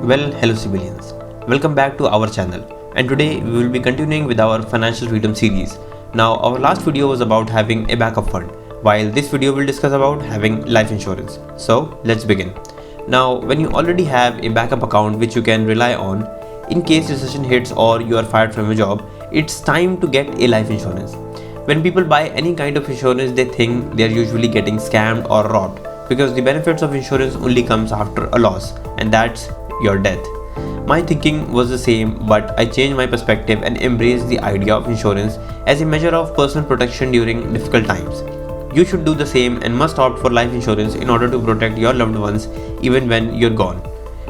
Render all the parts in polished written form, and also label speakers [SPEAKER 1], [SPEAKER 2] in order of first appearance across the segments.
[SPEAKER 1] Well, hello CiBillions. Welcome back to our channel, and today we will be continuing with our financial freedom series. Now, our last video was about having a backup fund, while this video will discuss about having life insurance. So, let's begin. Now, when you already have a backup account which you can rely on in case recession hits or you are fired from a job, it's time to get a life insurance. When people buy any kind of insurance, they think they are usually getting scammed or robbed because the benefits of insurance only comes after a loss, and that's your death. My thinking was the same, but I changed my perspective and embraced the idea of insurance as a measure of personal protection during difficult times. You should do the same and must opt for life insurance in order to protect your loved ones even when you're gone.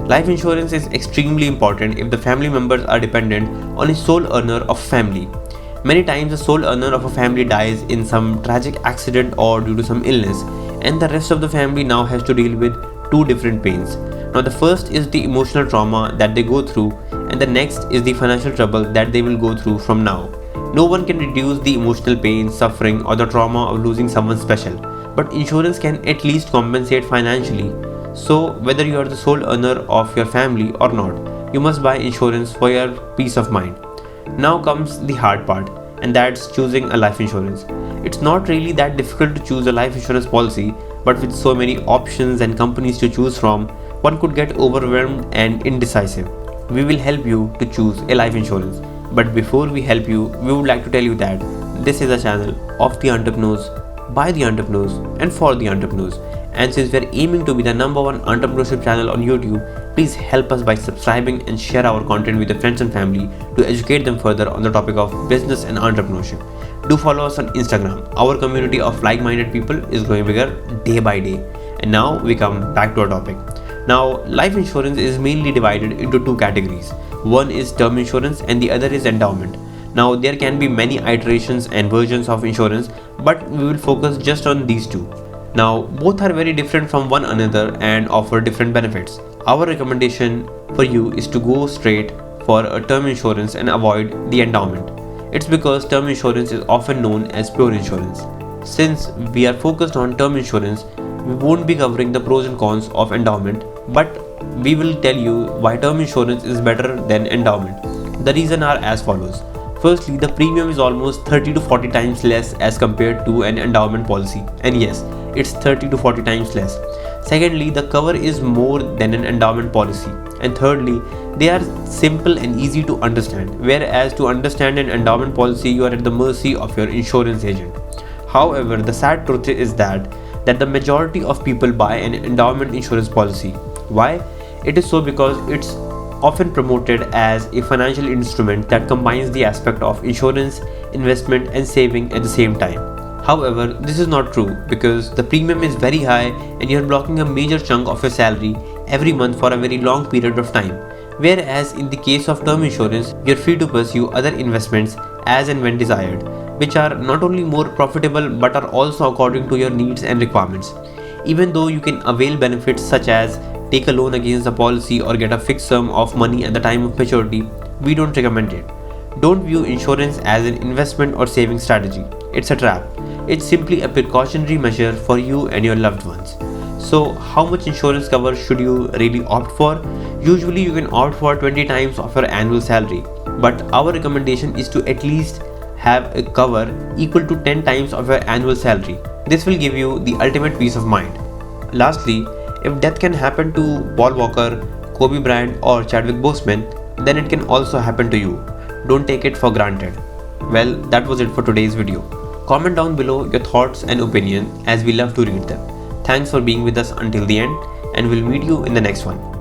[SPEAKER 1] Life insurance is extremely important if the family members are dependent on a sole earner of family. Many times the sole earner of a family dies in some tragic accident or due to some illness, and the rest of the family now has to deal with two different pains. Now, the first is the emotional trauma that they go through, and the next is the financial trouble that they will go through from now. No one can reduce the emotional pain, suffering, or the trauma of losing someone special, but insurance can at least compensate financially. So, whether you are the sole earner of your family or not, you must buy insurance for your peace of mind. Now comes the hard part, and that's choosing a life insurance. It's not really that difficult to choose a life insurance policy, but with so many options and companies to choose from, one could get overwhelmed and indecisive. We will help you to choose a life insurance. But before we help you, we would like to tell you that this is a channel of the entrepreneurs, by the entrepreneurs, and for the entrepreneurs. And since we are aiming to be the #1 entrepreneurship channel on YouTube, please help us by subscribing and share our content with your friends and family to educate them further on the topic of business and entrepreneurship. Do follow us on Instagram. Our community of like-minded people is growing bigger day by day. And now we come back to our topic. Now, life insurance is mainly divided into two categories. One is term insurance and the other is endowment. Now, there can be many iterations and versions of insurance, but we will focus just on these two. Now, both are very different from one another and offer different benefits. Our recommendation for you is to go straight for a term insurance and avoid the endowment. It's because term insurance is often known as pure insurance. Since we are focused on term insurance, we won't be covering the pros and cons of endowment, but we will tell you why term insurance is better than endowment. The reasons are as follows. Firstly, the premium is almost 30 to 40 times less as compared to an endowment policy. And yes, it's 30 to 40 times less. Secondly, the cover is more than an endowment policy. And thirdly, they are simple and easy to understand, whereas to understand an endowment policy, you are at the mercy of your insurance agent. However, the sad truth is that the majority of people buy an endowment insurance policy. Why? It is so because it's often promoted as a financial instrument that combines the aspect of insurance, investment, and saving at the same time. However, this is not true because the premium is very high and you are blocking a major chunk of your salary every month for a very long period of time. Whereas in the case of term insurance, you're free to pursue other investments as and when desired, which are not only more profitable but are also according to your needs and requirements. Even though you can avail benefits such as take a loan against the policy or get a fixed sum of money at the time of maturity, we don't recommend it. Don't view insurance as an investment or saving strategy. It's a trap. It's simply a precautionary measure for you and your loved ones. So, how much insurance cover should you really opt for? Usually, you can opt for 20 times of your annual salary, but our recommendation is to at least have a cover equal to 10 times of your annual salary. This will give you the ultimate peace of mind. Lastly, if death can happen to Paul Walker, Kobe Bryant, or Chadwick Boseman, then it can also happen to you. Don't take it for granted. Well, that was it for today's video. Comment down below your thoughts and opinions as we love to read them. Thanks for being with us until the end, and we'll meet you in the next one.